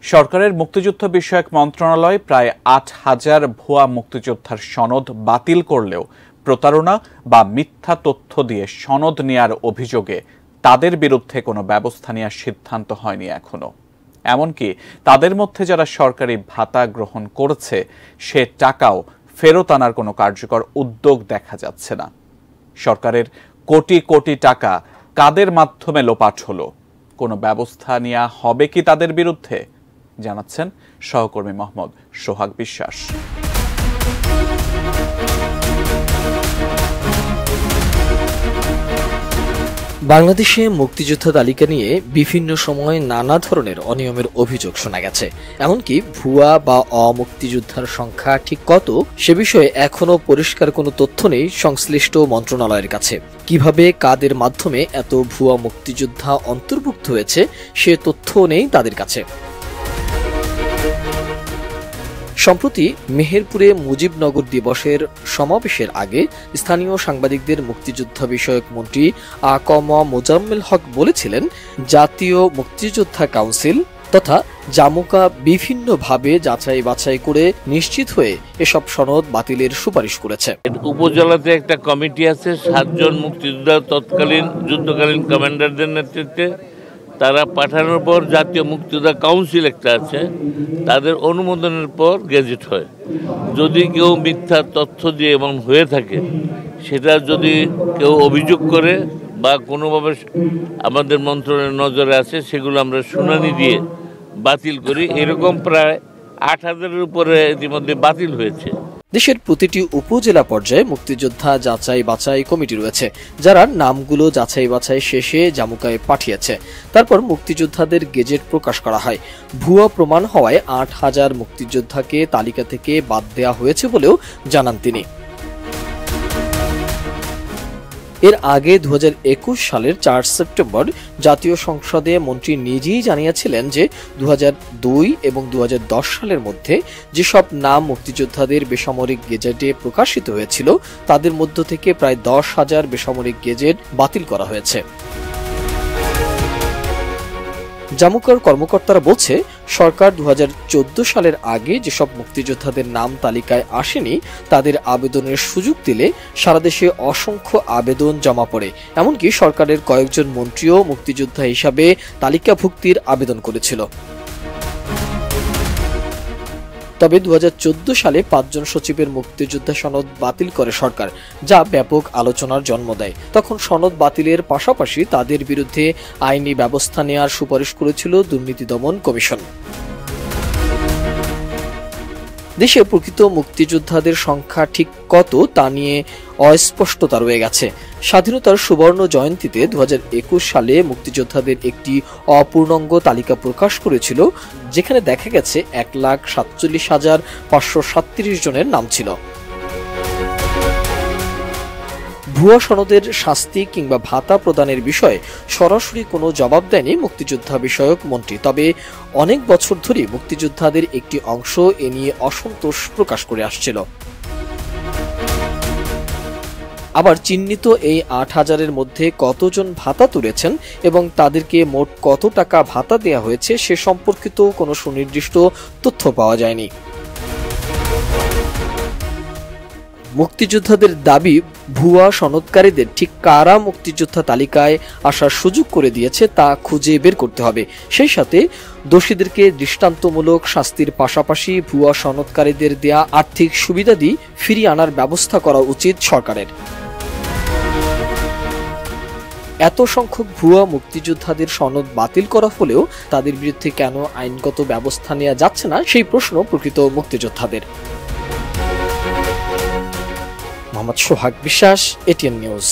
সরকারের মুক্তিযুদ্ধ বিষয়ক মন্ত্রণালয় প্রায় ৮,০০০ ভুয়া মুক্তিযোদ্ধার সনদ বাতিল করলেও প্রতারণা বা মিথ্যা তথ্য দিয়ে সনদ নেয়ার অভিযোগে তাদের বিরুদ্ধে কোনো ব্যবস্থা নেওয়ার সিদ্ধান্ত হয়নি এখনো। এমনকি তাদের মধ্যে যারা সরকারি ভাতা গ্রহণ করেছে সে টাকাও ফেরত আনার কোনো কার্যকর উদ্যোগ দেখা যাচ্ছে না। সরকারের কোটি কোটি টাকা কাদের মাধ্যমে লোপাট হলো, কোনো ব্যবস্থা নেওয়া হবে কি তাদের বিরুদ্ধে, জানাচ্ছেন সহকর্মী মোহাম্মদ সোহাগ বিশ্বাস। বাংলাদেশে মুক্তিযোদ্ধা তালিকা নিয়ে বিভিন্ন সময় নানা ধরনের অনিয়মের অভিযোগ শোনা গেছে। এমনকি ভুয়া বা অমুক্তিযোদ্ধার সংখ্যা ঠিক কত সে বিষয়ে এখনো পরিষ্কার কোনো তথ্য নেই সংশ্লিষ্ট মন্ত্রণালয়ের কাছে। কিভাবে কাদের মাধ্যমে এত ভুয়া মুক্তিযোদ্ধা অন্তর্ভুক্ত হয়েছে সে তথ্য নেই তাদের কাছে। সম্প্রতি মেহেরপুরে মুজিবনগর দিবসের সমাবেশের আগে স্থানীয় সাংবাদিকদের মুক্তিযোদ্ধা বিষয়ক মন্ত্রী আ.ক.ম মোজাম্মেল হক বলেছিলেন, জাতীয় মুক্তিযোদ্ধা কাউন্সিল তথা জামুকা বিভিন্নভাবে যাচাই বাছাই করে নিশ্চিত হয়ে এসব সনদ বাতিলের সুপারিশ করেছে। উপজেলাতে একটা কমিটি আছে, 7 জন মুক্তিযোদ্ধা তৎকালীন যুদ্ধকালীন কমান্ডারদের নেতৃত্বে। তারা পাঠানোর পর জাতীয় মুক্তিযোদ্ধা কাউন্সিল একটা আছে, তাদের অনুমোদনের পর গেজেট হয়। যদি কেউ মিথ্যা তথ্য দিয়ে এমন হয়ে থাকে, সেটা যদি কেউ অভিযোগ করে বা কোনোভাবে আমাদের মন্ত্রণালয়ের নজরে আসে, সেগুলো আমরা শুনানি দিয়ে বাতিল করি। এরকম প্রায় ৮,০০০-এর উপরে ইতিমধ্যে বাতিল হয়েছে। দেশের প্রতিটি উপজেলা পর্যায়ে মুক্তিযোদ্ধা যাচাই বাছাই কমিটি রয়েছে, যারা নামগুলো যাচাই বাছাই শেষে জামুকায় পাঠিয়েছে। তারপর মুক্তিযোদ্ধাদের গেজেট প্রকাশ করা হয়। ভুয়া প্রমাণ হওয়ায় ৮,০০০ মুক্তিযোদ্ধাকে তালিকা থেকে বাদ দেওয়া হয়েছে বলেও জানান তিনি। এর আগে ২০২১ সালের ৪ সেপ্টেম্বর জাতীয় সংসদে মন্ত্রী নিজেই জানিয়েছিলেন যে ২০০২ এবং ২০১০ সালের মধ্যে যেসব নাম মুক্তিযোদ্ধাদের বেসামরিক গেজেটে প্রকাশিত হয়েছিল তাদের মধ্য থেকে প্রায় ১০,০০০ বেসামরিক গেজেট বাতিল করা হয়েছে। জামুকার কর্মকর্তারা বলছে, সরকার ২০১৪ সালের আগে যেসব মুক্তিযোদ্ধাদের নাম তালিকায় আসেনি তাদের আবেদনের সুযোগ দিলে সারা দেশে অসংখ্য আবেদন জমা পড়ে। এমনকি সরকারের কয়েকজন মন্ত্রীও মুক্তিযোদ্ধা হিসাবে তালিকাভুক্তির আবেদন করেছিল। তবে ২০১৪ সালে ৫ জন সচিবের মুক্তিযোদ্ধা সনদ বাতিল করে সরকার, যা ব্যাপক আলোচনার জন্ম দেয়। তখন সনদ বাতিলের পাশাপাশি তাদের বিরুদ্ধে আইনি ব্যবস্থা নেওয়ার সুপারিশ করেছিল দুর্নীতি দমন কমিশন। দেশে প্রকৃত মুক্তিযোদ্ধাদের সংখ্যা ঠিক কত তা নিয়ে অস্পষ্টতা রয়ে গেছে। স্বাধীনতার সুবর্ণ জয়ন্তীতে ২০২১ সালে মুক্তিযোদ্ধাদের একটি অপূর্ণাঙ্গ তালিকা প্রকাশ করেছিল, যেখানে দেখা গেছে ১,৪৭,৫৩৭ জনের নাম ছিল। ভুয়া সনদের শাস্তি কিংবা ভাতা প্রদানের বিষয়ে সরাসরি কোনো জবাব দেয়নি মুক্তিযোদ্ধা বিষয়ক মন্ত্রী। তবে অনেক বছর ধরে মুক্তিযোদ্ধাদের একটি অংশ এ নিয়ে অসন্তোষ প্রকাশ করে আসছিল। আবার চিহ্নিত এই ৮,০০০-এর মধ্যে কতজন ভাতা তুলেছেন এবং তাদেরকে মোট কত টাকা ভাতা দেওয়া হয়েছে সে সম্পর্কিত কোনো সুনির্দিষ্ট তথ্য পাওয়া যায়নি। মুক্তিযোদ্ধাদের দাবি, ভুয়া সনদকারীদের ঠিক কারা মুক্তিযোদ্ধা তালিকায় আসার সুযোগ করে দিয়েছে তা খুঁজে বের করতে হবে। সেই সাথে দোষীদেরকে দৃষ্টান্তমূলক শাস্তির পাশাপাশি ভুয়া সনদকারীদের দেয়া আর্থিক সুবিধাদি ফিরিয়ে আনার ব্যবস্থা করা উচিত সরকারের। এত সংখ্যক ভুয়া মুক্তিযোদ্ধাদের সনদ বাতিল করা হলেও তাদের বিরুদ্ধে কেন আইনগত ব্যবস্থা নেওয়া যাচ্ছে না সেই প্রশ্ন প্রকৃত মুক্তিযোদ্ধাদের। মোহাম্মদ সোহাগ বিশ্বাস, এটিএন নিউজ।